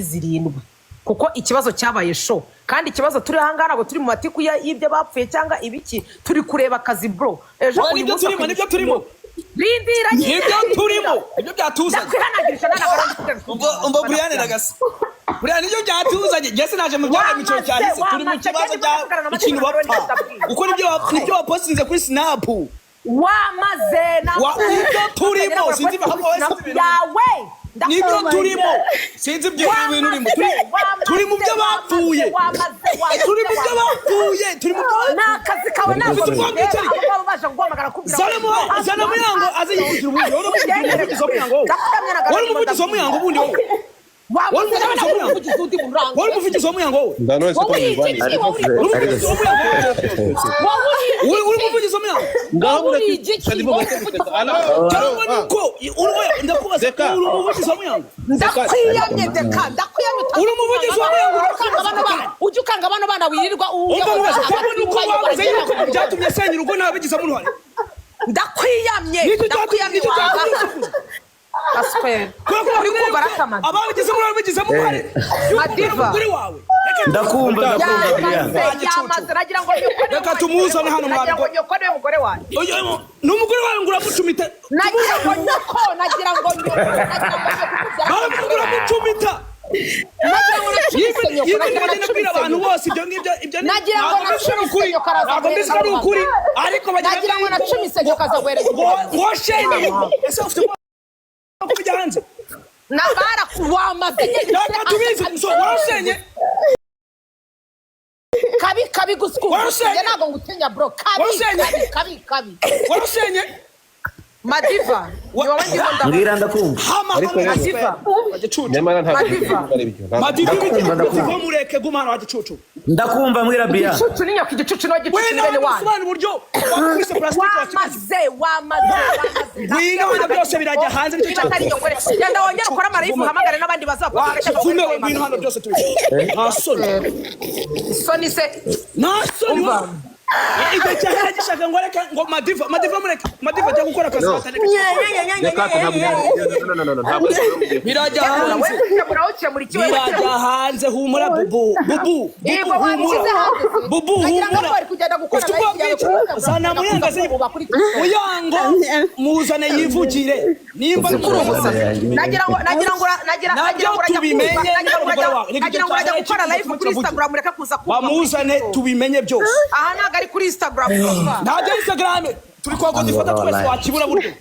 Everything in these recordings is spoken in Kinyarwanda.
zirindwi kuko ikibazo cyabaye show kandi ikibazo turi hangana ngo turi mu matiku y'ibyo bapfuye cyangwa ibiki turi kureba akazi bro ejo uyu munsi nibyo turimo rindira nibyo turimo ibyo byatuzanye ndakwihanagirisha umva Brian nagase Brian nibyo byatuzanye gese naje mu byara imiciro cyane turi mu kibazo cya ikintu bapfa uko nibyo wapostinze kuri Snap wamaze nibyo turimo sinzi bako yawe nibyo turimo sinzi ibyo bintu urimo turi mu byo bapfuye turi mu byo bapfuye turi mu byo nakazi kawe nako baje guhamagara kubira zana muyango aze yivugira ubundi wari umuvugizi w'umuyango ubundi wowe wari umuvugizi w'umuyango wowe uri umuvugizi w'umuyango cyangwa nuko ndakubaza uri umuvugizi w'umuyango ndakwiyamye deka ndakwiyamye uri umuvugizi w'umuyango ujye ukanga abana bana wirirwa cyangwa nuko wabuze yuko byatumye senyera urugo ntabigizemo uruhare ndakwiyamye ndakwiyamye aswera ababigizemo urabigizemo uruhare umugore wawe ndakumva yamaze nagira ngo reka tumuzane hano nagira ngo nyokore umugore wanjye n'umugore wawe ngo uramucumita nagira ngo nyoko nagira ngo uramucumita nabwira abantu bose ibyo ngibyo nagira ngo nacumise nyoko araza ari ukuri ariko nagira ngo nacumise nyoko aza guhereza washene ese ufite kujya hanze nabara kuwamaze reka tubizi so warashenye kabi guskuza ntago ngutinya bro kabi warashenye Madiva ngira ndakumva ariko Madiva nyamara Madiva mureke gumana wa gicucu ndakumva mwira bia gicucu ninyo kigicucu no gicucu bene wanyu wena uburyo wakubise plastic wamaze wina byose birajya hanze yenda wongera ukora amarayifu uhamagare n'abandi bazapfa fume wina hano byose tubije soni se nasoni Ibe cyahera gishaka ngo reka ngo Madiva ajya gukora akazi atari birajya hanze humura bubu zana muyangaze muyango muzane yivugire nimba nagira ngo tubimenye gukora live kuri Instagram reka kuza bamuzane tubimenye byose aha naga ari kuri Instagram ntabwo Instagram turi kwa godi fata twese wakibura buryo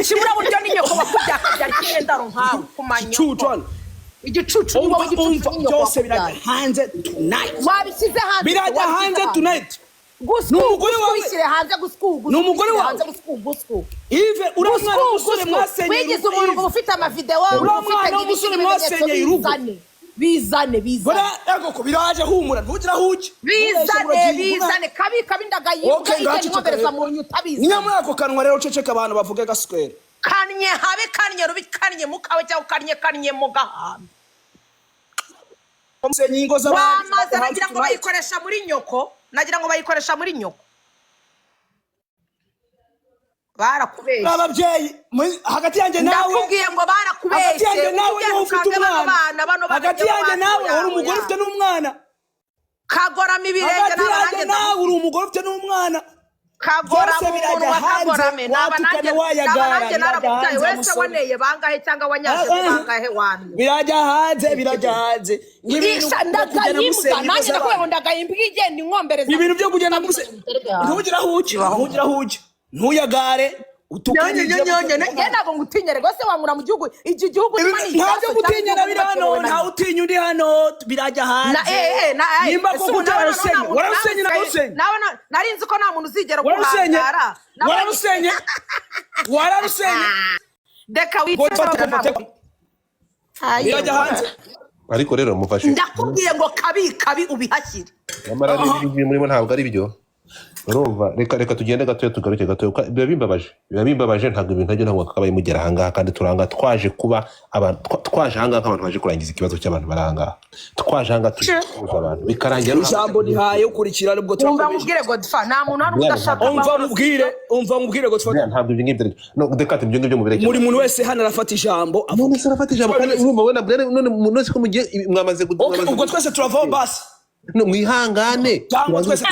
ikibura buryo ni nyoko bakubyakabya cyendaro nkawe kumanya igicucu niwo w'igicucu byose birajya hanze tonight wabishyize hanze birajya hanze tonight n'umugore wawe wishyire hanze guskugu n'umugore wawe Ive uramwana umusore mwasenye wigize umuntu ngo ufite amavideo uramwana umusore mwasenye irugo bizane ego ko biraje humura ntugira huke bizane kabi ndagayibuka igeni nkobereza mu nyuta biza nyamara ako kanwa rero ceceka abantu bavuge gaswere kanye habe kanye rubi kanye mukawe cyangwa kanye mu gahamba nyingo z'abantu wamaze nagira ngo bayikoresha muri nyoko barakubeshye ababyeyi hagati yanjye nawe ndakubwiye ngo barakubeshye hagati yanjye nawe niwe ufite umwana hagati yanjye nawe uri umugore ufite n'umwana kagorama ibirenge hagati nawe uri umugore ufite n'umwana kagorama umunwa kagorame nanjye narabutaye wese waneye bangahe cyangwa wanyaje bangahe wanyu birajya hanze ngisha ndagayimbwa nanjye nakubwiye ngo ndagayimbwa igenda inkombereza ibintu byo kugenda ntugira huke ntuyagare utukanye ntabwo ngutinyere rwose wankura mu gihugu iki gihugu ntabyo gutinyera biri hano nta utinya uri hano birajya hanze nimba koko wararusenye nari nzi ko nta muntu uzigera guhangara wararusenye deka birajya hanze ariko rero mufashe ndakubwiye ngo kabi ubihashyire nyamara ari ibyo murimo ntabwo ari byo urumva reka tugende gatoya tugaruke gatoya biba bimbabaje ntabwo ibintu ajya ntabwo akabaye mugera ahangaha kandi turanga twaje kuba abantu twaje ahangaha nk'abantu baje kurangiza ikibazo cy'abantu barangaha twaje ahangaha tuza abantu bikarangira ijambo rihaye ukurikira nubwo umva mubwire Godfa nta muntu hano udashaka umva mubwire Godfa ntabwo ibyo ngibyo no dekate ibyo ngibyo mubireke muri muntu wese hano arafata ijambo umuntu wese arafata ijambo kandi urumva wena none umuntu wese ko mugiye mwamaze ubwo twese turavaho basi no mwihangane cyangwa twese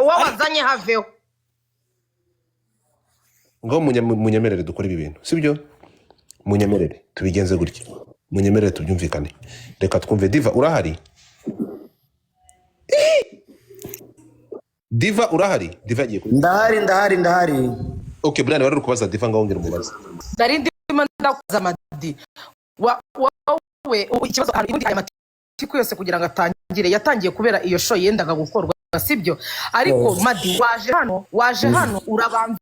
uwabazanye haveho ngo munyemerere dukora ibi bintu sibyo munyemerere tubigenze gutya munyemerere tubyumvikane reka twumve Diva urahari Diva urahari Diva agiye ndahari okay Brian wari kubaza Diva ngaho ngira umubaza dari ndimo ndakuza Madi wawe ikibazo hari ubundi aya matiko yose kugira ngo atangire yatangiye kubera iyo show yendaga gukorwa sibyo ariko Madi waje hano urabanza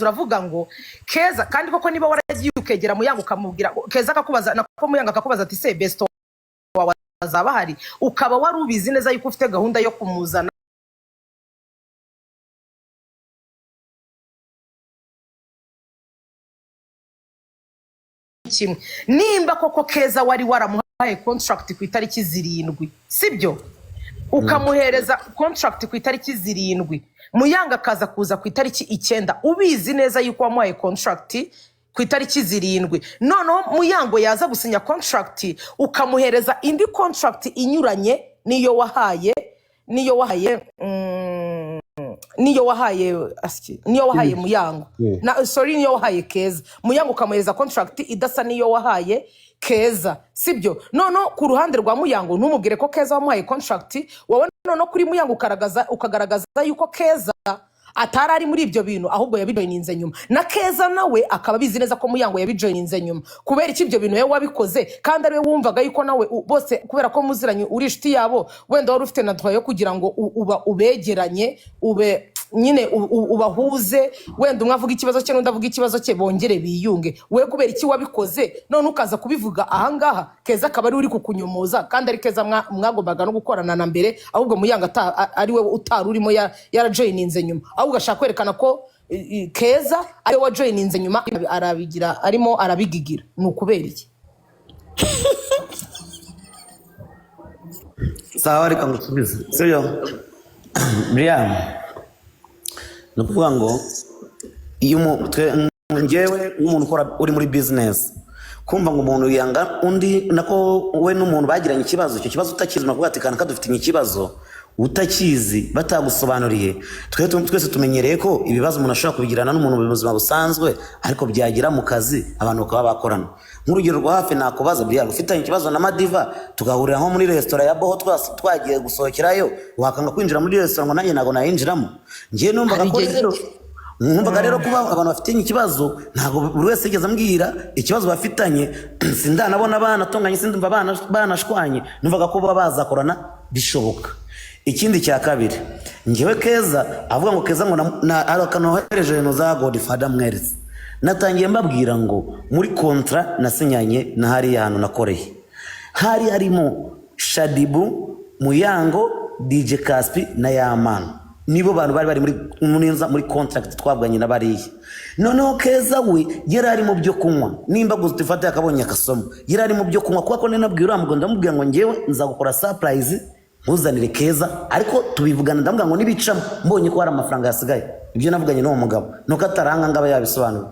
uravuga ngo Keza kandi koko niba waragiye ukegera Muyango ukamubwira Keza akakubaza nako Muyango akakubaza ati se best wawe azaba hari ukaba wari ubizi neza yuko ufite gahunda yo kumuzana kimwe nimba koko Keza wari waramuhaye contract ku itariki 7 sibyo ukamuhereza contract ku itariki 7 Muyanga akaza kuza ku itariki 9 ubizi neza yuko wamuhaye contract ku itariki 7 noneho Muyango yaza gusinya contract ukamuhereza indi contract inyuranye niyo wahaye Muyango niyo wahaye Keza Muyango ukamuhereza contract idasa niyo wahaye Keza sibyo nono ku ruhande rwa Muyango ntumubwire ko Keza wamuhaye contract wowe nono kuri Muyango ukagaragaza yuko Keza atari ari muri ibyo bintu ahubwo yabijoininze nyuma na Keza nawe akaba bizi neza ko Muyango yabijoininze nyuma kubera iki ibyo bintu yewe wabikoze kandi ari we wumvaga yuko nawe bose kubera ko muziranye uri inshuti yabo wenda wari ufite na droit yo kugira ngo ubegeranye nyine ubahuze wenda umwe avuga ikibazo cye n'undi avuga ikibazo cye bongere biyunge we kubera iki wabikoze none ukaza kubivuga ahangaha Keza akaba ari uri kukunyumuza kandi ari Keza mwagombaga no gukorana na mbere ahubwo Muyango ari we utari urimo yarajoininze nyuma ahubwo ashaka kwerekana ko Keza ari we wajoininze nyuma arabigira arimo arabigigira ni ukubera iki sawa reka ngusubize sibyo Brian nukuvuga ngo iyo ngewe nk'umuntu ukora uri muri business kumva ngo umuntu yanga undi nako we n'umuntu bagiranye ikibazo icyo kibazo utakizi no kuvuga ati kana kadufite ikibazo utakizi batagusobanuriye twese tumenyereye ko ibibazo umuntu ashobora kubigirana n'umuntu mu buzima busanzwe ariko byagira mu kazi abantu bakaba bakorana nk'urugero rwa hafi nakubaza Brian ufitanye ikibazo na Madiva tugahurira nko muri restaurant ya Boho twagiye gusohokerayo wakanga kwinjira muri restaurant ngo nanjye nago nayinjiramo ngiye numvaga ko rero kuba abantu bafitanye ikibazo ntago buri wese yigeze ambwira ikibazo bafitanye sindanabona abana tonganye sindumva banashwanye numvaga ko bazakorana bishoboka ikindi cya kabiri ngewe Keza avuga ngo Keza ngo arakanohereje no za Godfather Mwerezi natangiye mbabwira ngo muri kontra nasinyanye na hari hano nakoreye hari harimo Shadibu Muyango DJ Caspi na Yamana nibo bantu bari muri contract twabwanye na bariye noneho Keza we yari ari mu byo kunywa nimba Godfather yakabonye akasomo yari ari mu byo kunywa kuko nabwira uramugo ndamubwira ngo ngewe nzagukora surprise ntuzanire Keza ariko tubivugana ndamubwira ngo nibicamo mbonye ko hari amafaranga yasigaye ibyo navuganye n'uwo mugabo nuko ataranga ngaba yabisobanura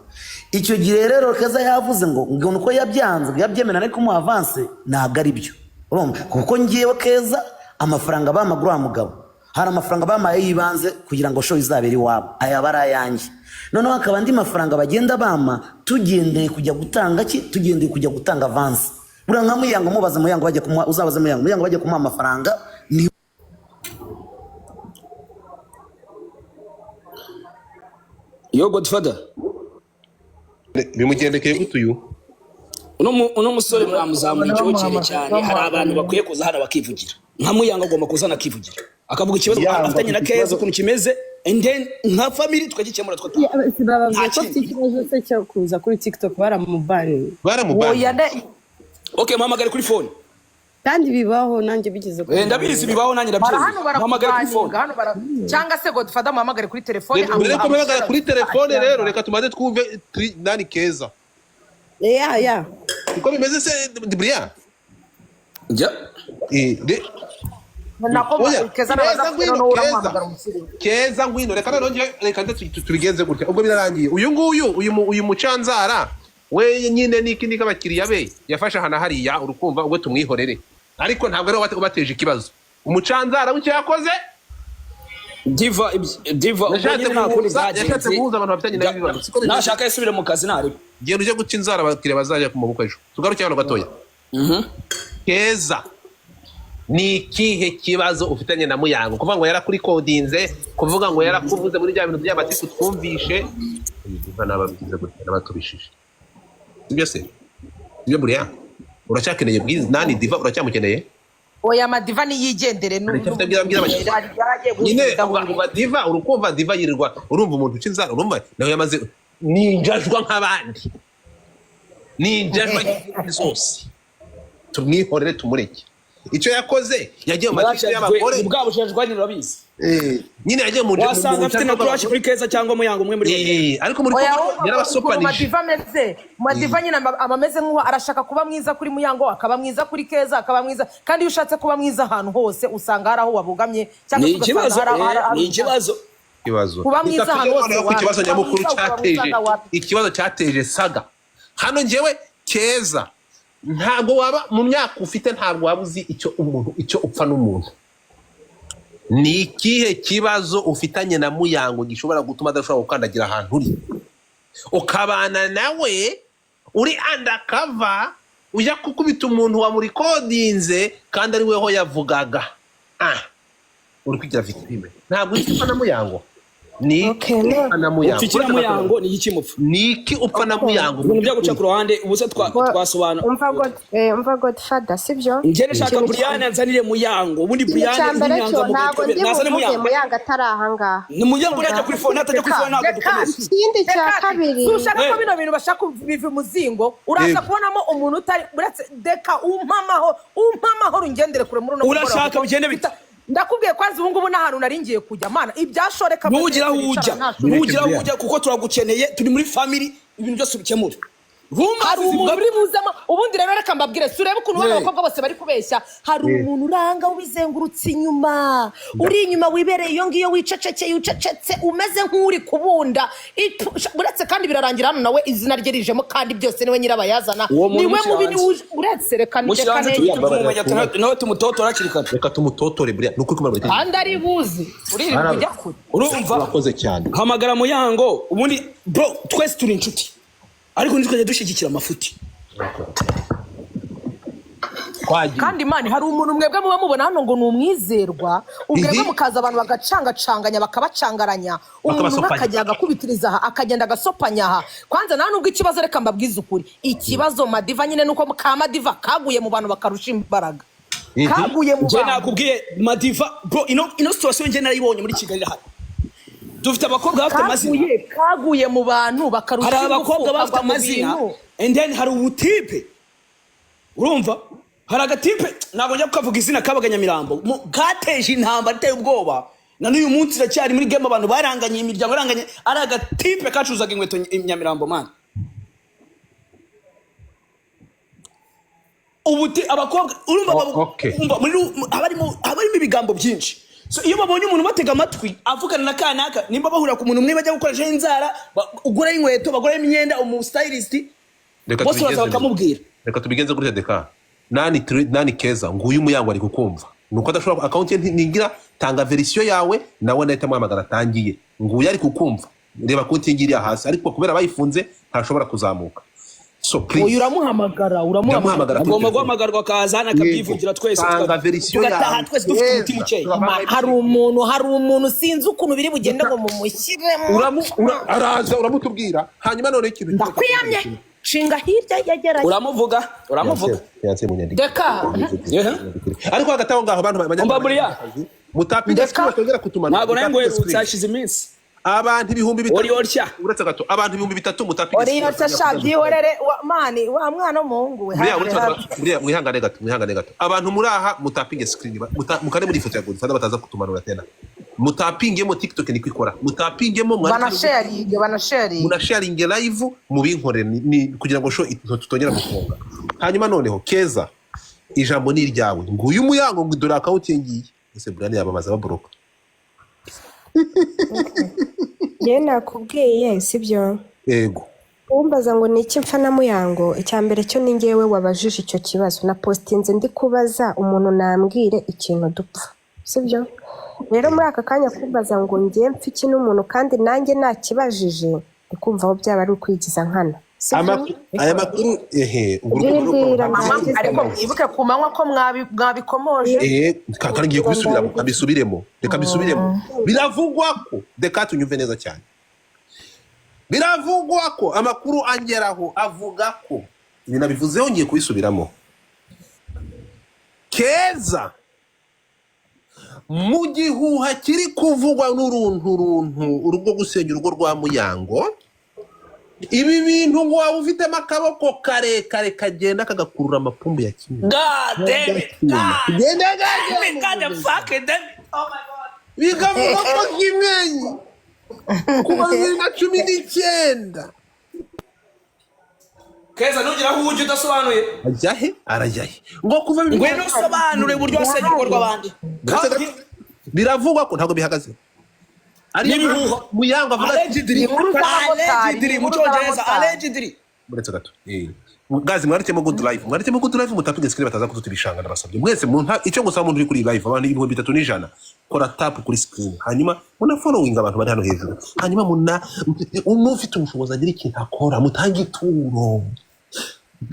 icyo gihe rero Keza yavuze ngo nuko yabyanze yabyemera ariko mu avance ntago ari byo urumva kuko ngiyewe Keza amafaranga bamagura mugabo hari amafaranga bamaye yibanze kugira ngo show izabere iwabo aya barayange noneho akaba andi mafaranga bagenda bama tugendeye kujya gutanga avance bura nka Muyango mubaze Muyango bajye kumuha uzabaze Muyango bajye kumuha amafaranga ni yo Godfather bimugendekeye gutuyu uno musore mwamuzamuye icyokere cyane hari abantu bakwiye kuza hano bakivugira nka Muyango agomba kuzana akivugira akavuga ikibazo afitanye na Keza ukuntu kimeze and then nka family twagikemura nta kibazo se cyo kuza kuri TikTok baramubanye okay muhamagare kuri phone kandi bibaho nanjye bigeze ndabizi bibaho nanjye hano ndabyizi mpamagare kuri phone barakuganira cyangwa se Godfather muhamagare kuri telefone mbere ko mpamagara kuri telefone rero reka tumaze twumve nani Keza ya uko bimeze se Brian Keza ngwino reka none reka tubigenze gutya ubwo birarangiye uyu mucanzara we nyine niki abakiriya be yafashe hana hariya urukumva ubwo tumwihorere ariko ntabwo ari ubateje ikibazo umucanzara w'icyo yakoze diva yashatse guhuza abantu bafitanye nayo ibibazo nashaka yisubire mu kazi ntari genda uje guca inzara abakiriya bazajya ku maboko ejo tugaruke hano gatoya Keza ni ikihe kibazo ufitanye na Muyango kuvuga ngo yarakurikodinze kuvuga ngo yarakuvuze muri bya bintu by'amatiku twumvishe diva n'ababyize gutya n'abatubishije ibyo se ibyo Brian uracyakeneye bwiza nani diva uracyamukeneye oya madiva niyigendere nyine uvuga diva urukumva diva yirirwa urumva umuntu uca inzara urumva nawe yamaze ninjajwa nk'abandi ninjajwa zose tumwihorere tumureke icyo yakoze yagiye mu matike y'abagore ubwabo ushajwanye urabizi nyine yagiye mu wasanga afite na crush kuri Keza cyangwa Muyango umwe muri ariko muri yarabasopanije madiva nyine amameze nk'uwo arashaka kuba mwiza kuri Muyango akaba mwiza kuri Keza akaba mwiza kandi iyo ushatse kuba mwiza ahantu hose usanga hari aho wabugamye cyangwa ni ikibazo kuba mwiza ahantu hose ikibazo nyamukuru ikibazo cyateje saga hano njyewe Keza ntabwo waba mu myaka ufite ntabwo waba uzi icyo upfa n'umuntu ni ikihe kibazo ufitanye na Muyango gishobora gutuma adashobora gukandagira ahantu uri ukabana nawe uri undercover ujya kukubita umuntu wamurikodinze kandi ari weho yavugaga uri kwigira victime ntabwo upfa na Muyango niki upfa na Muyango ni iki mupfa niki upfa na Muyango ibintu byo guca ku ruhande ubuse twasobanura umva Godfather sibyo njye nshaka Brian anzanire Muyango ubundi Brian ntabwo ndi Muyango atari ahangaha ni Muyango urajya kuri phone atajya kuri phone ntabwo dukomeze ikindi cya kabiri ushaka ko bino bintu bashaka biva umuzingo uraza kubonamo umuntu utari uretse deka umpamaho ungendere kure muri urashaka bigende bita ndakubwiye kwanza ubu ngubu n'ahantu nari ngiye kujya mana ibyashoreka nugira ujya kuko turagukeneye turi muri family ibintu byose bikemura hari umuntu uri buzamo ubundi rero reka mbabwire si urebe ukuntu bano bakobwa bose bari kubeshya hari umuntu uranga wizengurutse inyuma uri inyuma wibereye iyo ngiyo wicecekeye ucecetse umeze nk'uri kubunda uretse kandi birarangira hano nawe izina rye rijemo kandi byose niwe nyirabayazana niwe mubi uretse reka nawe tumutotora akiri kare reka tumutotore buriya nuko kumara kandi ari buzi uri kujya kure urumva urakoze cyane hamagara Muyango ubundi bro twese turi inshuti ariko nitwe dushyigikira amafuti kandi mani hari umuntu mwebwe muba mubona hano ngo ni umwizerwa ubwebwe mukaza abantu bagacangacanganya bakabacangaranya umuntu akajya agakubitiriza aha akagenda agasopanya aha kwanza nta nubwo ikibazo reka mbabwize ukuri ikibazo madiva nyine nuko ka madiva kaguye mu bantu bakarusha imbaraga kaguye mu bantu nakubwiye madiva bro ino situation nje narayibonye muri Kigali hano dufite abakobwa bafite amazina kaguye mu bantu bakarusha hari abakobwa bafite amazina and then hari ubutipe urumva hari agatipe ntabwo njya kukavuga izina kabaga Nyamirambo gateje intambara iteye ubwoba na n'uyu munsi iracyari muri game abantu baranganye imiryango baranganye ari agatipe kacuzaga inkweto Nyamirambo man ubuti abakobwa urumva abarimo ibigambo byinshi so iyo babonye umuntu batega amatwi avugana na kanaka nimba bahura ku muntu umwe bajya gukoresha inzara ugura inkweto bagura imyenda umu stylist bose bakamubwira reka tubigenze gutya deka nani Keza nguyu Muyango ari kukumva nuko adashobora account ntingira tanga version yawe nawe nahita muhamagara tangiye nguyu ari kukumva reba konti ngiriya hasi ariko kubera bayifunze ntashobora kuzamuka so please uramuhamagara agomba guhamagarwa kazana akabyivugira twese tanga version yawe twese dufite umutima ukeye hari umuntu sinzi ukuntu biri bugende ngo mumushyiremo araza uramutubwira hanyuma none ikintu ndakwiyamye shinga hirya yageraye uramuvuga deka ariko hagati aho ngaho abantu bajya mutapi ndetse batongera kutumana ntabwo nayo ngo usashize iminsi abantu ibihumbi bitatu Oryorshya. uretse gato abantu ibihumbi bitatu mutapinge Oriyo tashabyi horere mani wa mwana w'umuhungu we. mwihangane gato abantu muri aha mutapinge screen mukane muri ifoto ya Godfather bataza kutumanura tena mutapingemo TikTok niko ikora mutapingemo munasharing live mubinkorere kugira ngo show tutongera gufunga hanyuma noneho Keza ijambo ni iryawe ngo uyu muyango ngo dore account ngiye ese Brian yabamaza babroka Njye nakubwiye sibyo. yego Umbaza ngo niki mpfa na Muyango, icya mbere cyo ni njyewe wabajije icyo kibazo na postinze ndi kubaza umuntu nambwire ikintu dupfa sibyo. Rero muri aka kanya kubaza ngo njye mpfa iki n'umuntu kandi nanjye nakibajije ndikumva aho byaba ari ukwigiza nkana. aya makuru ariko mwibuke ku manywa ko mwabikomoje kandi ngiye kubisubiramo reka bisubiremo biravugwa ko reka tunyumve neza cyane biravugwa ko amakuru angeraho avuga ko ibi nabivuzeho ngiye kubisubiramo Keza mu gihuha kiri kuvugwa n'urunturuntu urugo gusenya urugo rwa Muyango ibi bintu ngo waba ufitemo akaboko karekare kagenda kagakurura amapumbu ya kimwe God damn it. God the fucking damn it. Oh my God. bikavuga ko Kimenyi kuva 2019 Keza nugira aho uje udasobanuye. ajyahe arajyahe ngo kuva Ngwino usobanure uburyo wasenye ukorwa abandi. biravugwa ko ntabwo bihagaze N'ibihuha. Muyango avuga Allegedly mu Cyongereza allegedly. Buretse gato gazi mwaritemo good life mutapinge screen bataza kutubishanga nabasabye mwese icyo ngusaba umuntu uri kuri live abantu 300 kora tap kuri screen hanyuma muna following abantu bari hano hejuru hanyuma umufite ubushobozi agira ikintu akora mutange ituro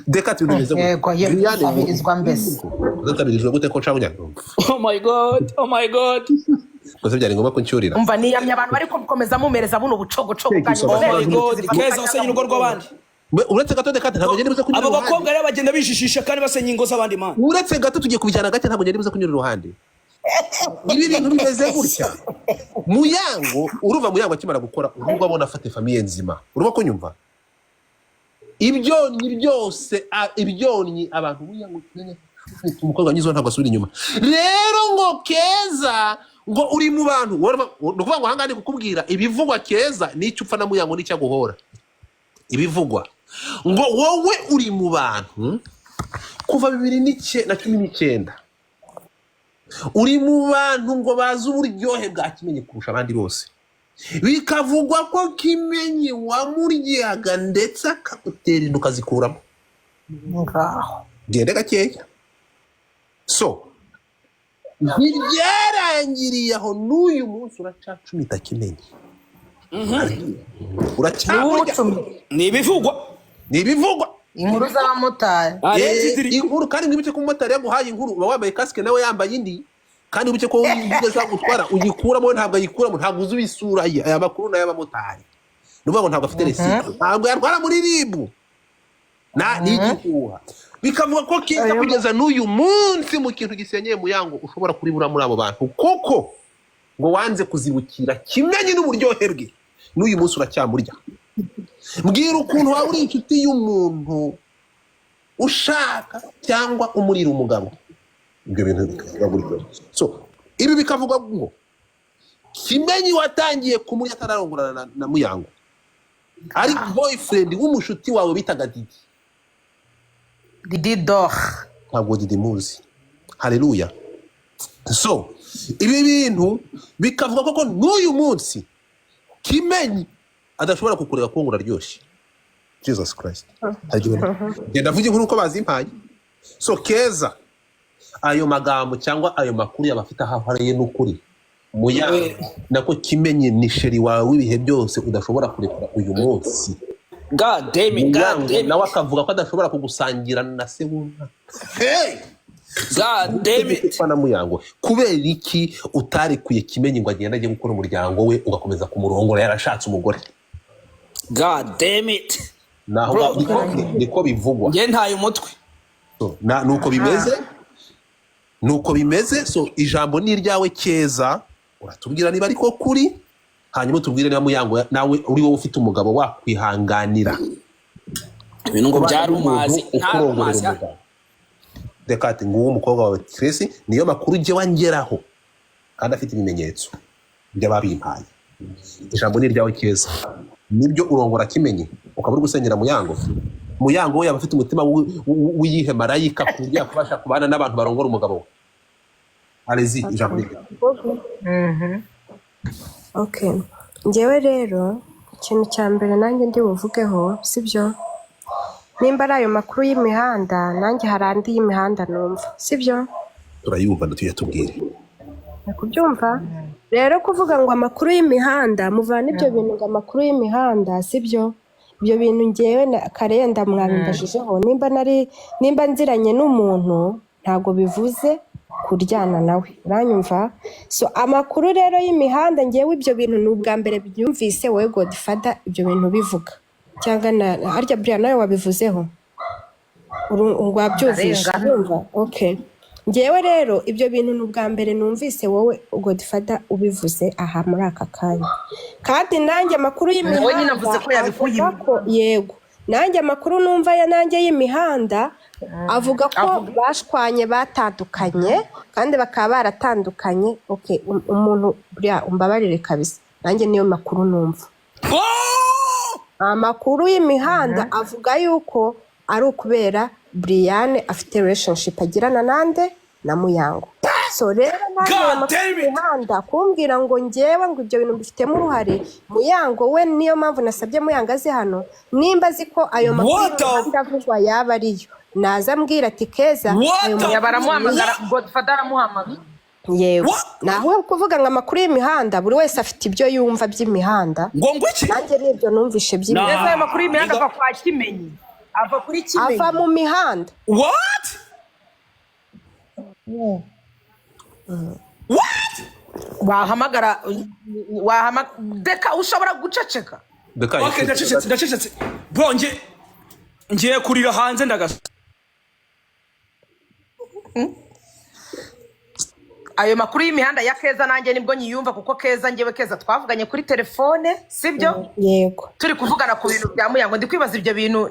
deka tubineze yego yabirizwa mbese uzatabirizwa gute ko cabunya Oh my god. Koze byari ngombwa ko ncyurira umva niyamye abantu bari gukomeza mumereza buno bucogocogo Oh my god. Keza wasenye urugo rw'abandi. uretse gato deka ntabwo ngende bize kunyura Aba bakobwa rero bagenda bishishisha kandi basenya ingo z'abandi man. uretse gato tugiye kubijyana gake ntabwo ngende bize kunyura iruhande ibi bintu bimeze gutya Muyango uruva Muyango akimara gukora urumva abona afate famille nzima urumva ko nyumva ibyonyi byose ibyonyi abantu Muyango umukobwa nyizo ntabwo asubira inyuma rero ngo Keza ngo uri mu bantu nukuvuga ngo hangane kukubwira ibivugwa Keza n'icyo upfa na Muyango n'icyo aguhora ibivugwa ngo wowe uri mu bantu kuva 2019 uri mu bantu ngo bazi uburyohe bwa Kimenyi kurusha abandi bose bikavugwa ko Kimenyi wamuryaga ndetse akagutera inda ukazikuramo ngaho genda gakeya so ntibyarangiriye aho n'uyu munsi uracacumita Kimenyi Ni ibivugwa. inkuru z'abamotari inkuru kandi mwibuke ko umumotari yaguhaye inkuru uba wambaye kasike nawe yambaye indi kandi ubuke ko ugeze gutwara ugikuramo ntabwo ayikuramo ntabwo uzi isura ye aya makuru n'ay'abamotari nuvuga ngo ntabwo afite receipt ntabwo yatwara muri ribu n'igikuha bikavuga ko Keza kugeza n'uyu munsi mu kintu gisenyeye Muyango ushobora kuribura muri abo bantu kuko ngo wanze kuzibukira Kimenyi n'uburyohe bwe n'uyu munsi uracyamurya mbwira ukuntu waba uri inshuti y'umuntu ushaka cyangwa umurira umugabo ibyo bintu bikavugwa so ibi bikavuga ngo Kimenyi watangiye kumurya atararongorana na Muyango ari boyfriend w'umushuti wawe bitaga Didi Dor ntabwo Didi muzi haleluya so ibi bintu bikavuga koko n'uyu munsi Kimenyi adashobora kukureba ko nguraryoshye Jesus Christ genda vuga inkuru uko bazimpaye so Keza ayo magambo cyangwa ayo makuru y'abafite aho hariye n'ukuri Muyango nako Kimenyi ni sheri wawe ibihe byose udashobora kurekura uyu munsi God damn it. nawe akavuga ko adashobora kugusangira na se w'umwana God damn it. na Muyango kubera iki utarekuye Kimenyi ngo agende ajye gukora umuryango we ugakomeza kumurongora yarashatse umugore God damn it. naho niko bivugwa Nge ntaye umutwe. so nuko bimeze so ijambo ni iryawe Keza uratubwira niba ariko kuri hanyuma tubwire niba Muyango nawe uri wowe ufite umugabo wakwihanganira ibintu ngo byari umazi nta umazi Dekate nguwo umukobwa wawe Tracy niyo makuru ujye wangeraho kandi afite ibimenyetso by'ababimpaye. Ijambo ni ryawe Keza, nibyo urongora kimenye ukaba uri gusengera Muyango we yaba afite umutima w'iyihe marayika ku buryo yakubasha kubana n'abantu barongora umugabo we. Alezi ijambo ni ryawe. Okay. Njyewe rero ikintu cya mbere nanjye ndi buvugeho sibyo, nimba ari ayo makuru y'imihanda nanjye hari andi y'imihanda numva sibyo, Turayumva ndatuye tubwire. kubyumva rero kuvuga ngo amakuru y'imihanda muvana ibyo bintu ngo amakuru y'imihanda sibyo, ibyo bintu ngewe karenda mwabimbajijeho, nimba nziranye n'umuntu ntago bivuze kuryana nawe, uranyumva? So amakuru rero y'imihanda ngewe ibyo bintu ni ubwa mbere byumvise wowe Godfather ibyo bintu bivuga, cyangwa harya Brian nawe wabivuzeho wabyumvishe urumva? Okay. Ngewe rero ibyo bintu ni ubwa mbere numvise wowe Godfather ubivuze aha muri aka kanya, kandi nanjye amakuru y'imihanda yego nanjye amakuru numva ya nanjye y'imihanda avuga ko bashwanye batandukanye kandi bakaba baratandukanye. Okay, umuntu umbabarire kabisa, nanjye niyo makuru numva. Amakuru y'imihanda avuga yuko ari ukubera Brian afite relationship agirana nande na Muyango. So rero imihanda kumbwira ngo ngewe ngo ibyo bintu bifitemo uruhare Muyango we, niyo mpamvu nasabye Muyango azi hano, nimba azi ko ayo makuru avugwa yaba ariyo naza mbwira ati Keza baramuhamagara Godfather aramuhamagara. Yewe naho kuvuga ngo amakuru y'imihanda buri wese afite ibyo yumva by'imihanda, ngo iki nanjye nibyo numvishe by'imihanda. Ayo makuru y'imihanda ava kwa Kimenyi, ava kuri Kimenyi, ava mu mihanda. What? wahamagara Deka ushobora guceceka. Okay, ndacecetse bro, ngiye kurira hanze ndagasa. Ayo makuru y'imihanda ya Keza nanjye nibwo nyiyumva, kuko Keza ngewe Keza twavuganye kuri telefone sibyo, Yego turi kuvugana ku bintu bya Muyango. Ndi kwibaza ibyo bintu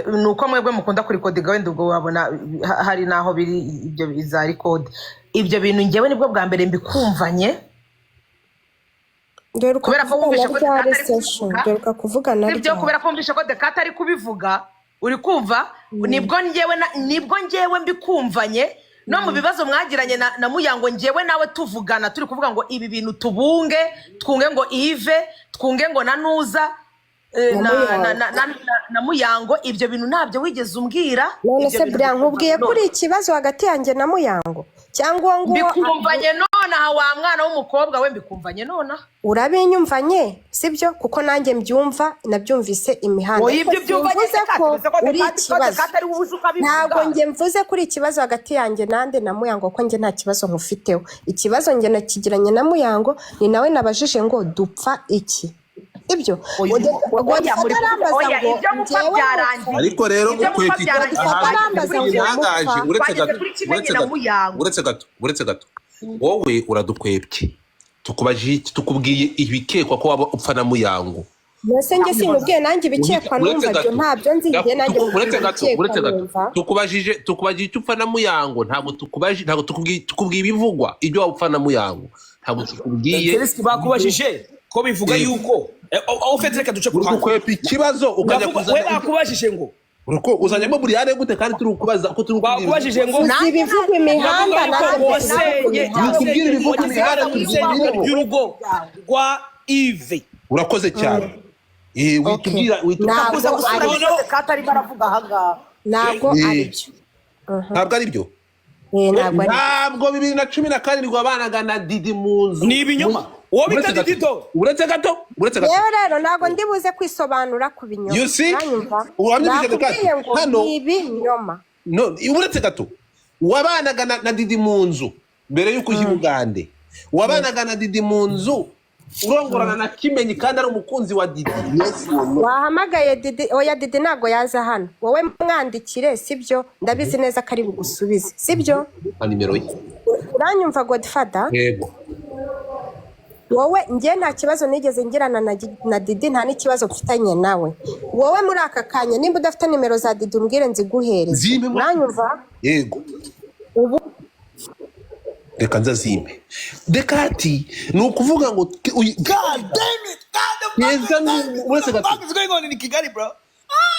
nuko mwebwe mukunda kuri code gahunda ubwo wabona hari naho biri ibyo bizari code. Ibyo bintu ngewe nibwo bwa mbere mbikumvanye, kubera ko wumvishe ko Deka kuvugana sibyo, kubera ko wumvishe ko Deka atari kubivuga uri kumva, nibwo ngewe mbikumvanye. No mu bibazo mwagiranye na Muyango ngewe nawe tuvugana turi kuvuga ngo ibi bintu twunge ngo Yves, twunge ngo na Nuza na Muyango, ibyo bintu ntabyo wigeze umbwira. None se Brian nkubwiye kuri ikibazo hagati yanjye na Muyango cyangwa ngo mbikumvanye nonaha wa mwana w'umukobwa we, mbikumvanye nonaha urabinyumvanye sibyo, kuko nanjye mbyumva nabyumvise imihanda. Ibyo byumvanye ko uri ikibazo, ntabwo njye mvuze kuri ikibazo hagati yanjye nande na Muyango ko njye nta kibazo nkufiteho. Ikibazo njye nakigiranye na Muyango ni nawe nabajije ngo dupfa iki ibyo ariko rero uretse gato wowe uradukwebye, tukubwiye ibikekwa ko waba upfa na Muyango. Mbese njye simubwiye nanjye ibikekwa numva byo ntabyo nzi, njye nanjye uretse gato tukubajije icyo upfa na Muyango, ntabwo tukubwiye ibivugwa ibyo waba upfa na Muyango, ntabwo tukubwiye bakubajije ko bivuga yuko aho ufite reka duce ku ruhande ukwepa ikibazo ukajya kuzana. We bakubajije ngo uruko uzanyemo Brian gute kandi turi kubaza ko turi bakubajije ngo ibivugwa imihanda nakubwira ibivugwa imihanda y'urugo rwa Yves. Urakoze cyane. Witubwira ntabwo ari byo ntabwo 2017 wabanaga na Didi mu nzu. Ni ibinyoma. Uwo bita Didito. Uretse gato. Rero ntabwo ndibuze kwisobanura ku binyoma. You see? Hano ibinyoma. No, uretse gato. Wabanaga na Didi mu nzu mbere y'uko ujya Uganda. Wabanaga na Didi mu nzu urongorana na Kimenyi kandi ari umukunzi wa Didi. Wahamagaye Didi, oya Didi ntabwo yaza hano. Wowe mwandikire sibyo, ndabizi neza ko ari bugusubize sibyo. Nimero ye. Uranyumva Godfather? Yego. wowe njye nta kibazo nigeze ngirana na Didi, nta n'ikibazo mfitanye nawe. Wowe muri aka kanya nimba udafite nimero za Didi umbwire nziguhereze. Zimpe Mwanyumva? yego Ubu reka nzazimpe Dekati ni ukuvuga ngo God damn it. Keza uretse gato What is going on in Kigali, bro?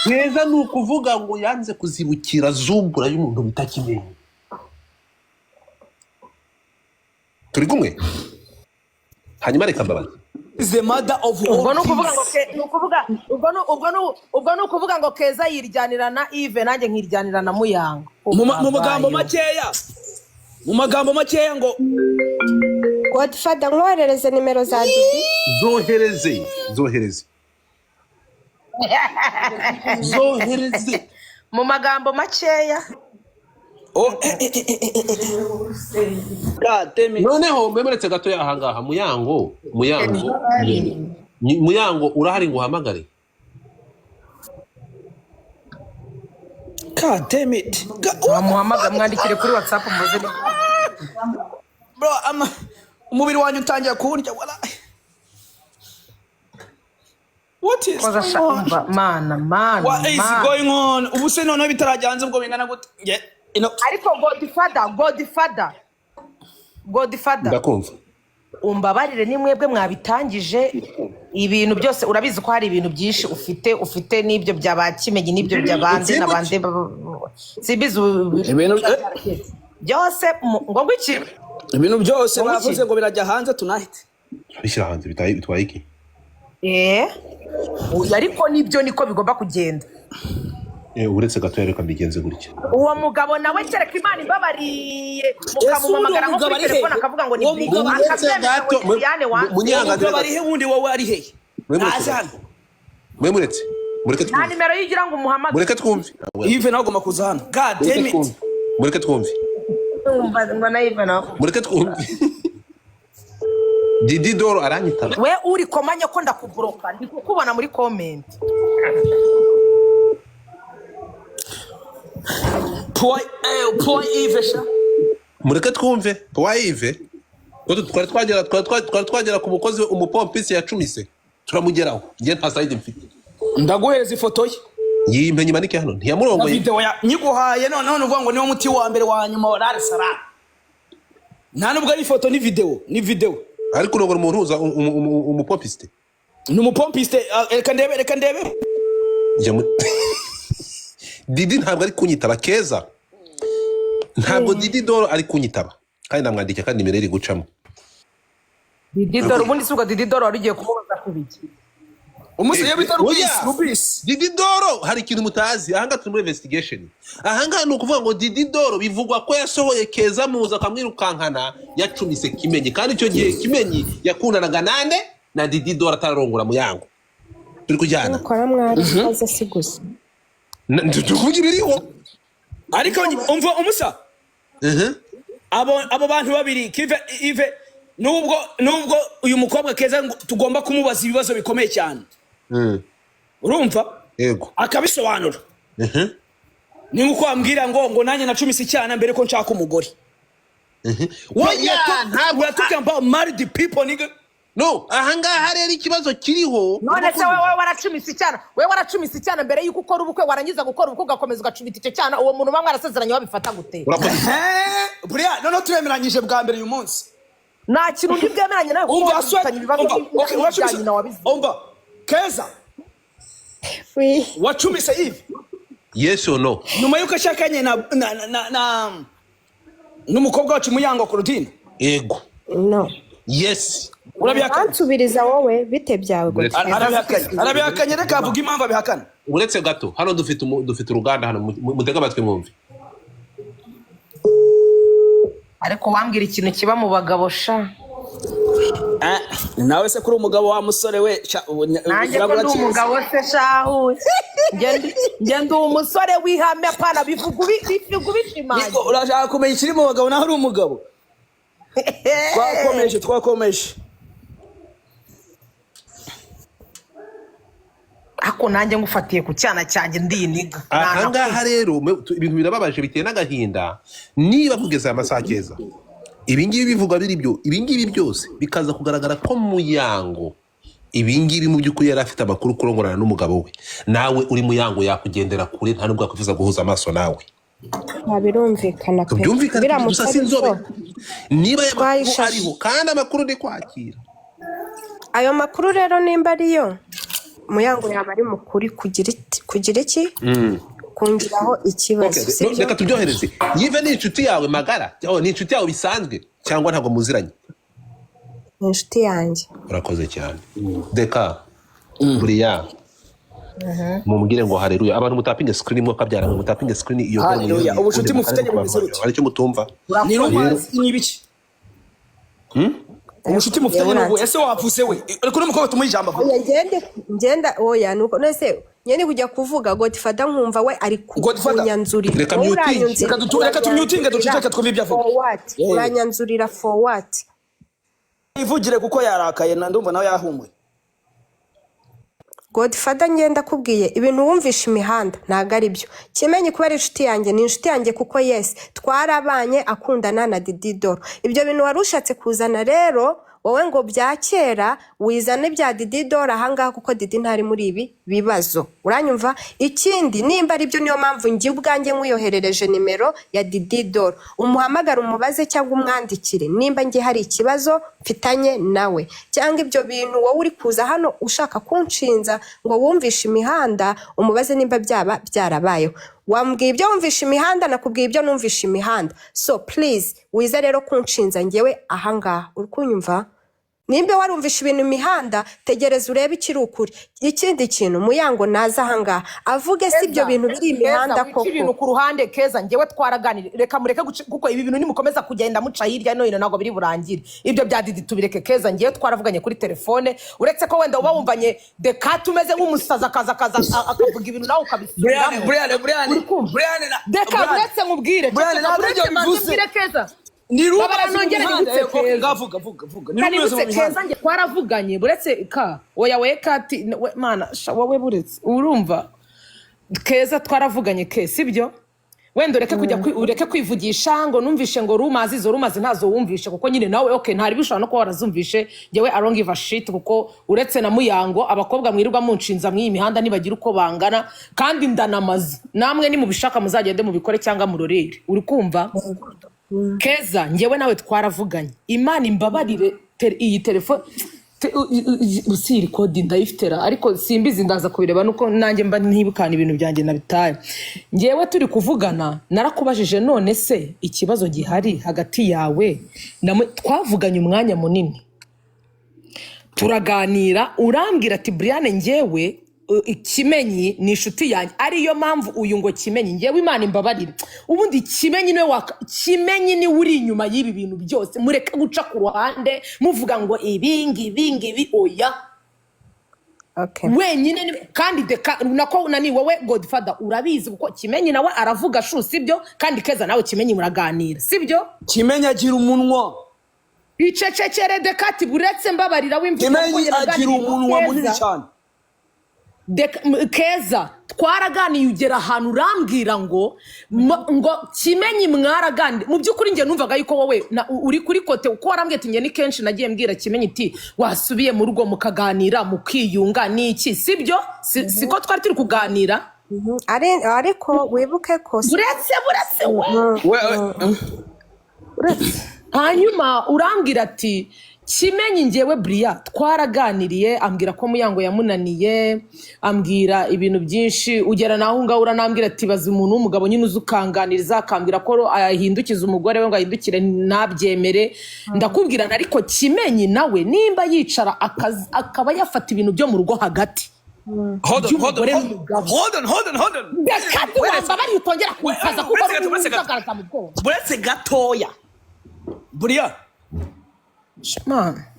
Keza ni ukuvuga ngo yanze kuzibukira zumbura y'umuntu bita Kimenyi. Turi kumwe hanyuma reka mbabaza Is the mother of ubwo all ni ukuvuga peace. ngo ubwo ni ukuvuga ngo Keza yiryanira na Yves nanjye nkiryanira na Muyango. Mu magambo makeya ngo Godfather nkoherereze nimero za Didi. zohereze Mu magambo makeya. oh God damn it. noneho mwemeretse gato yahangaha Muyango urahari ngo uhamagare. God damn it. Muhamagara mwandikire kuri WhatsApp muze ni Bro, umubiri wanjye utangiye kuwurya wala. What is koza shamba mana. What is going on? Ubu se noneho bitarajyanze ubwo bingana gute? Ariko Godfather Ndakumva. umbabarire ni mwebwe mwabitangije ibintu byose urabizi ko hari ibintu byinshi ufite n'ibyo byabakimenyi n'ibyo byabande nabande sibizu ibintu byose ngo ngwiki ibintu byose bavuze ngo birajya hanze tunahite bishyira hanze bitwaye iki? ariko nibyo niko bigomba kugenda. Uretse gato reka mbigenze gutya. Uwo mugabo nawe kereka Imana imbabariye mukamumamagara nko kuri telefone akavuga ngo ni Munyanga bari he wundi wowe ari he? Mureke twumve. Nta nimero yigira ngo umuhamagare. Mureke twumve. Yves nawe agomba kuza hano. God damn it. Mureke twumve. Mureke twumve. Didi Doro aranyita. We uri komanya ko ndakubloka ndi kukubona muri comment. Point Yves. Mureke twumve. Point Yves. Twari twagera ku mukozi umupompisi yacumise. Turamugeraho. Ngiye nta side mfite. Ndaguhereza ifoto ye. Yimpenye manike hano. Ntiyamurongoye. Video ya nyiguhaye none uvuga ngo niwo muti wa mbere wa nyuma wa Dar es Salaam. Nta nubwo ari ifoto ni video. Ariko urongora umuntu uza umupompiste. Ni umupompiste reka ndebe. Didi ntabwo ari kunyitaba Keza. Ntabwo Didi Doro ari kunyitaba. Kandi namwandike kandi nimero iri gucamo. Didi Doro ubundi suka Didi Doro arigiye kumubaza kubiki. Umusiye bita Rubis. Didi Doro hari ikintu mutazi. Ahanga turi muri investigation. Ahanga ni ukuvuga ngo Didi Doro bivugwa ko yasohoye Keza muza akamwirukankana yacumise Kimenyi. Kandi icyo gihe Kimenyi yakundanaga nande na Didi Doro atararongora Muyango. Turi kujyana. Ukora mwari aza sigusa. Tuvuge ibiriho. Ariko umva umusa. Abo bantu babiri Yves nubwo uyu mukobwa Keza tugomba kumubaza ibibazo bikomeye cyane. Urumva? Yego. Akabisobanura. Ni nkuko ambwira ngo nanjye nacumise cyane mbere ko nshaka umugore. We are talking about married people nigga. No, ahangaha rero ikibazo kiriho. None se wewe waracumise cyane mbere yuko ukora ubukwe warangiza gukora ubukwe ugakomeza ugacumita icyo cyane uwo muntu bamwe arasezeranye wabifata gute? Buriya none turemeranyije bwa mbere uyu munsi. Nta kintu ndibwemeranye nawe kuko ufitanye ibibazo by'ibijyanye na wabizi. Umva Keza. Wacumise Yves? Yes or no? Nyuma yuko ashakanye na n'umukobwa wacu Muyango Claudine. Yego. No. Yes. Uransubiriza wowe bite byawe gute? Arabihakanye reka avuga impamvu abihakana. Uretse gato hano dufite uruganda hano mutega amatwi mwumve. Ariko wambwira ikintu kiba mu bagabo sha. Nawe se kuri umugabo wa musore we nanjye ko ndi umugabo se shahu. Ngende umusore wihame apana bivuga bishimanye. Urashaka kumenya ikiri mu bagabo naho uri umugabo. Twakomeje. Ako nanjye ngufatiye ku cyana cyanjye ndiniga. Ahangaha rero ibintu birababaje biteye n'agahinda niba kugeza amasaha Keza ibingibi bivugwa biri byo, ibingibi byose bikaza kugaragara ko Muyango ibingibi mu by'ukuri yari afite amakuru kurongorana n'umugabo we, nawe uri Muyango yakugendera kure, nta nubwo yakwifuza guhuza amaso nawe. birumvikana pe Byumvikana biramutse gusa ari sinzobe byo niba aya makuru twayishashe. ariho kandi amakuru ndi kwakira. Ayo makuru rero nimba ariyo Muyango yaba ari mukuri kugira iki kungiraho ikibazo Okay, sibyo reka tubyohereze. Yive ni inshuti yawe magara, ni inshuti yawe bisanzwe cyangwa ntabwo muziranye? ni inshuti yanjye. Urakoze cyane. Deka buriya mumubwire ngo haleluya. Abantu mutapinge screen mwo kabyara, mutapinge screen iyo Haleluya. Ubucuti mufitanye bumeze gute? aricyo mutumva. ni romansi n'ibiki umushuti mufitanye n'ubu ese wapfuse we ariko n'umukobwa tumuha ijambo avuga Oya ngenda oya nuko nese nyene kujya kuvuga Godfather nkumva we ari Godfather, kunyanzurira. reka mutinge, reka tumyutinge duceceke twumve ibyo avuga. For what? Yeah. Uranyanzurira for what? ivugire kuko yarakaye na ndumva nawe yahumuye. Godfather ngenda kubwiye ibintu wumvisha imihanda ntago ari byo. Kimenyi kuba ari inshuti yanjye ni inshuti yanjye kuko yes twarabanye akundana na Didi Doro. Ibyo bintu warushatse kuzana rero wowe ngo bya kera wizane bya Didi Doro ahangaha kuko Didi ntari muri ibi bibazo. Uranyumva? Ikindi nimba ari byo niyo mpamvu ngiye ubwanjye nkuyoherereje nimero ya Didi Doro. Umuhamagara umubaze cyangwa umwandikire nimba ngiye hari ikibazo mfitanye nawe. Cyangwa ibyo bintu wowe uri kuza hano ushaka kunshinza ngo wumvishe imihanda umubaze nimba byaba byarabayeho. Wambwiye ibyo wumvisha imihanda nakubwiye ibyo numvisha imihanda. So please wiza rero kunshinza ngewe ahangaha. Uri kunyumva? Nimba warumvisha ibintu imihanda tegereza urebe ikiri ukuri. Ikindi kintu Muyango naza ahangaha avuge si ibyo bintu biri imihanda koko. ibintu ku ruhande Keza ngewe twaraganira, reka mureke kuko ibi bintu nimukomeza kugenda muca hirya no hino ntabwo biri burangire. Ibyo bya Didi tubireke Keza, ngewe twaravuganye kuri telefone, uretse ko wenda uba wumvanye Deka tumeze nk'umusaza akavuga ibintu nawe ukabisubiramo. Brian Deka uretse nkubwire Keza ni Kanibutse Keza nge twaravuganye buretse ka oya we kati mana wowe buretse urumva Keza twaravuganye sibyo wenda ureke kwivugisha ngo numvishe ngo rumazi ntazo wumvishe kuko nyine nawe okay ntari bishobora no kuba warazumvishe ngewe I don't give a shit kuko uretse na Muyango abakobwa mwirirwa munshinza mw'iyi mihanda nibagira uko bangana kandi ndanamaze namwe ni mubishaka muzagende mubikore cyangwa murorere. Uri kumva Keza ngewe nawe twaravuganye, Imana imbabarire iyi telefone usiri kodi ndayifitera ariko simbizi ndaza kubireba nuko nanjye mba ntibukana ibintu byanjye nabitaye. Ngewe turi kuvugana narakubajije none se ikibazo gihari hagati yawe twavuganye umwanya munini turaganira urambwira ati Brian ngewe Kimenyi ni inshuti yanjye ariyo mpamvu uyu ngo Kimenyi ngewe Imana imbabarire ubundi Kimenyi Kimenyi ni uri inyuma y'ibi bintu byose mureke guca ku ruhande muvuga ngo ibingi oya. Okay. Wenyine kandi Deka nako nani wowe Godfather urabizi kuko Kimenyi nawe aravuga sibyo kandi Keza nawe Kimenyi muraganira sibyo. Kimenyi agira umunwa Icecekere Deka ati buretse mbabarira w'imvugo Kimenyi agira umunwa munini cyane. Keza twaraganiye ugera ahantu urambwira ngo Kimenyi mwaraganira mu by'ukuri nge numvaga yuko wowe uri kuri kote uko warambwiye ati nge ni kenshi nagiye mbwira Kimenyi iti wasubiye mu rugo mukaganira mukiyunga niki sibyo siko twari turi kuganira. Ariko wibuke ko uretse hanyuma urambwira ati Kimenyi ngewe Bria twaraganiriye ambwira ko Muyango yamunaniye ambwira ibintu byinshi ugera naho ngaho uranambwira ati bazi umuntu w'umugabo nyine uzukanganiriza akambwira ko ahindukiza umugore we ngo ahindukire nabyemere ndakubwira ariko Kimenyi nawe nimba yicara akaba yafata ibintu byo mu rugo hagati. Hold on. Dekati wamba bari utongera kukaza kuko uzagaragaza mu bwonko. Buretse gatoya Bria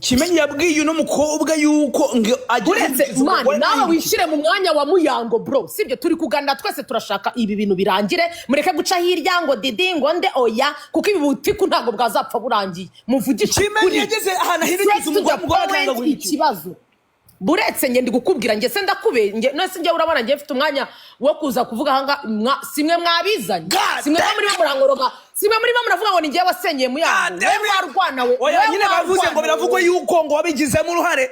Kimenyi yabwiye uno mukobwa yuko uretse man nawe wishire mu mwanya wa Muyango bro sibyo turi kuganira twese turashaka ibi bintu birangire mureke guca hirya ngo Didi ngo nde oya kuko ibi butiku ntago bwazapfa burangiye muvugisha Kimenyi yageze ahantu ahindukiza umugore akanga ikibazo buretse nge ndi gukubwira nge se ndakubenge nose nge urabona nge mfite umwanya wo kuza kuvuga hanga simwe mwabizanye simwe muri murangoroga Siba muri bamwe navuga ngo ni ngiye wasenyeye Muyango. Wewe warwana we. Oya nyine bavuze ngo biravugwa yuko ngo wabigizemo uruhare.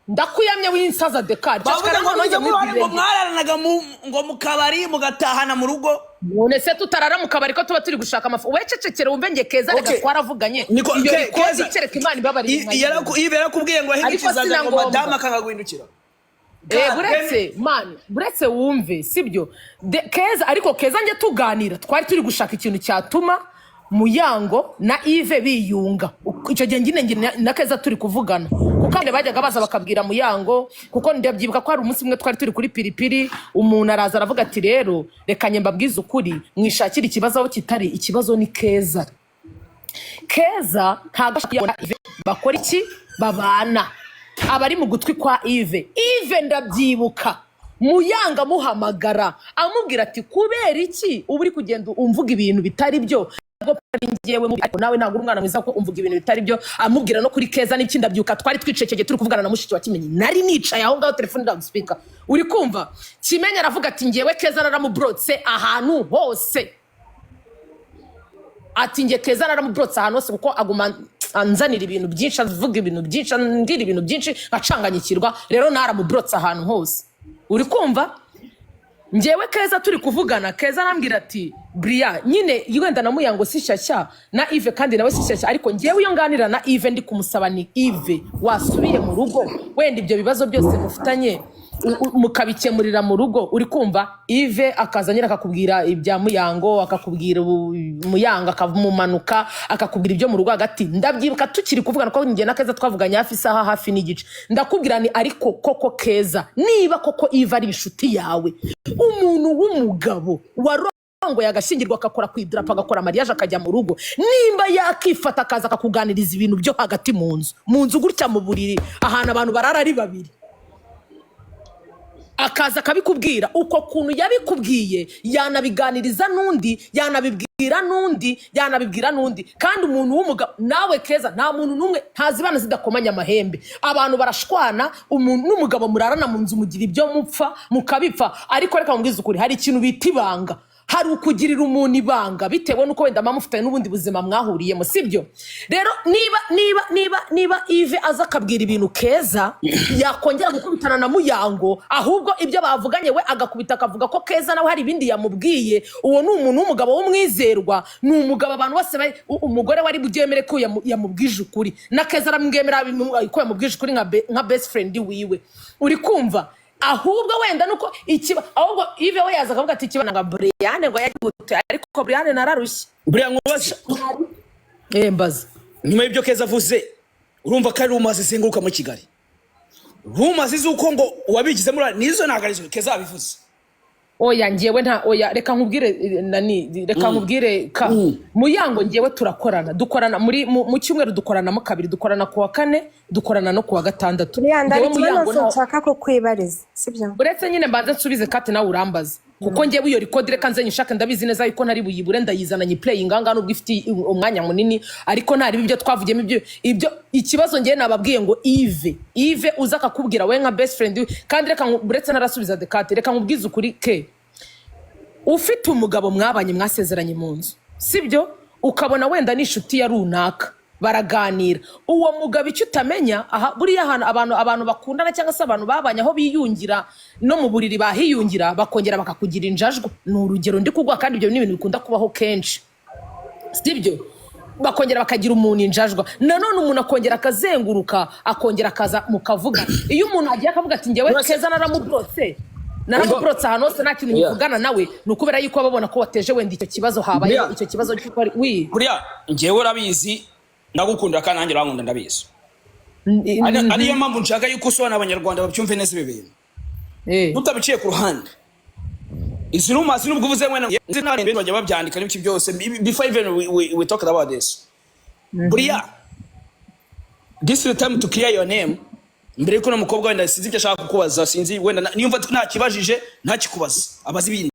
Ndakuyamye w'insaza Dekari. Bavuze ngo nonje ngo mwararanaga ngo mukabari mugatahana mu rugo. None se tutarara mu kabari ko tuba turi gushaka amafu. We cecekere wumve nge Keza reka twaravuganye. Iyo Keza ikereka Imana ibabari. Ibera kubwiye ngo ahindukizaga ngo madama akangaguhindukira. Buretse wumve sibyo Keza ariko Keza nge tuganira twari turi gushaka ikintu cyatuma Muyango na Yves biyunga icyo gihe ngine na Keza turi kuvugana kuko ande bajyaga baza bakabwira Muyango kuko ndabyibuka ko hari umunsi umwe twari turi kuri piripiri umuntu araza aravuga ati rero reka nyemba bwiza ukuri mwishakira ikibazo aho kitari ikibazo ni Keza ntago bakora iki babana abari mu gutwi kwa Yves ndabyibuka Muyanga muhamagara amubwira ati kubera iki uburi kugenda umvuga ibintu bitari byo ngewe nawe ntabwo umwana mwiza ko umvuga ibintu bitari byo amubwira no kuri Keza n'iki ndabyuka twari twicecekeye turi kuvugana na mushiki wa Kimenyi nari nicaye aho ngaho telefone ndaguspika uri kumva Kimenyi aravuga ati ngewe Keza naramubrotse ahantu hose ati nge Keza naramubrotse ahantu hose kuko aguma anzanira ibintu byinshi avuga ibintu byinshi ndira ibintu byinshi acanganyikirwa rero naramubrotse ahantu hose uri kumva ngewe Keza turi kuvugana Keza arambwira ati Bria nyine yigenda na Muyango sishyashya na Yves kandi nawe sishyashya ariko ngewe iyo nganira na Yves ndi kumusaba ni Yves wasubiye mu rugo wenda ibyo bibazo byose mufitanye mukabikemurira mu rugo uri kumva Yves akazanyira akakubwira ibya Muyango akakubwira Muyango akamumanuka akakubwira ibyo mu rugo hagati ndabyibuka tukiri kuvugana ko ngiye na Keza twavuganye hafi isaha hafi n'igice ndakubwira ni ariko koko Keza niba koko Yves ari inshuti yawe umuntu w'umugabo ngo yagashingirwa akakora kwidrapa agakora mariage akajya mu rugo nimba yakifata akaza akakuganiriza ibintu byo hagati mu nzu gutya mu buriri ahantu abantu barara ari babiri akaza kabikubwira uko kuntu yabikubwiye yanabiganiriza nundi yanabibwira nundi kandi umuntu w'umugabo nawe Keza nta muntu numwe ntazibana zidakomanya amahembe abantu barashwana umuntu n'umugabo murarana mu nzu mugira ibyo mupfa mukabipfa ariko reka mbwiza ukuri hari ikintu bita ibanga hari ukugirira umuntu ibanga bitewe nuko wenda mamufitanye n'ubundi buzima mwahuriyemo sibyo rero niba Yves aza akabwira ibintu Keza yakongera gukubitana na Muyango ahubwo ibyo bavuganye we agakubita akavuga ko Keza nawe hari ibindi yamubwiye uwo ni umuntu w'umugabo w'umwizerwa ni umugabo abantu bose umugore wari bugemere ko yamubwije ukuri na Keza aramwemera ko yamubwije ukuri nka best friend wiwe uri kumva ahubwo wenda nuko ahubwo Yves we yaza akavuga ati ikibana nga Brian ngo yagute ariko Brian nararushye Brian ngobaza mbaza nyuma y'ibyo Keza avuze urumva ko ari rumaze senguruka mu Kigali rumaze zuko ngo wabigize muri nizo nagarizo Keza abivuze oya ngewe nta oya reka nkubwire ka Muyango ngewe dukorana muri mu cyumweru dukorana mu kabiri dukorana ku wa kane dukorana no ku wa gatandatu ngewe Muyango nshaka ko kwibariza sibyo uretse nyine mbanze nsubize kate nawe urambaza kuko ngewe iyo record reka nze nyishaka ndabizi neza yuko ntari buyibure ndayizana nyi play inganga nubwo ifite umwanya munini ariko ntari ibyo twavugiyemo ibyo ikibazo ngewe nababwiye ngo Yves uza kakubwira we nka best friend kandi reka uretse narasubiza de kate reka nkubwize ukuri ke ufite umugabo mwabanye mwasezeranye mu nzu sibyo ukabona wenda n'ishuti ya runaka baraganira uwo mugabo icyo utamenya aha buriya abantu bakundana cyangwa se abantu babanye aho biyungira no mu buriri bahiyungira bakongera bakakugira injajwa ni urugero ndi kugwa kandi ibyo ni ibintu bikunda kubaho kenshi sibyo bakongera bakagira umuntu injajwa nanone umuntu akongera akazenguruka akongera akaza mukavuga iyo umuntu agiye akavuga ati ngewe Keza naramubrotse ahantu hose nta kintu nyivugana nawe ni ukubera yuko babona ko wateje wenda icyo kibazo habaye icyo kibazo cy'uko buriya ngewe urabizi ndagukunda kandi nanjye urankunda ndabizi ariyo mpamvu nshaka yuko usobanura abanyarwanda babyumve neza ibi bintu tutabiciye ku ruhande izi rumasi nubwo uvuze wena nzi n'abandi bajya babyandika n'ibiki byose before even we talk about this buriya this is the time to clear your name mbere yuko n'umukobwa wenda sinzi icyo ashaka kukubaza sinzi wenda niyo mva nta kibajije nta kikubaza abazi ibindi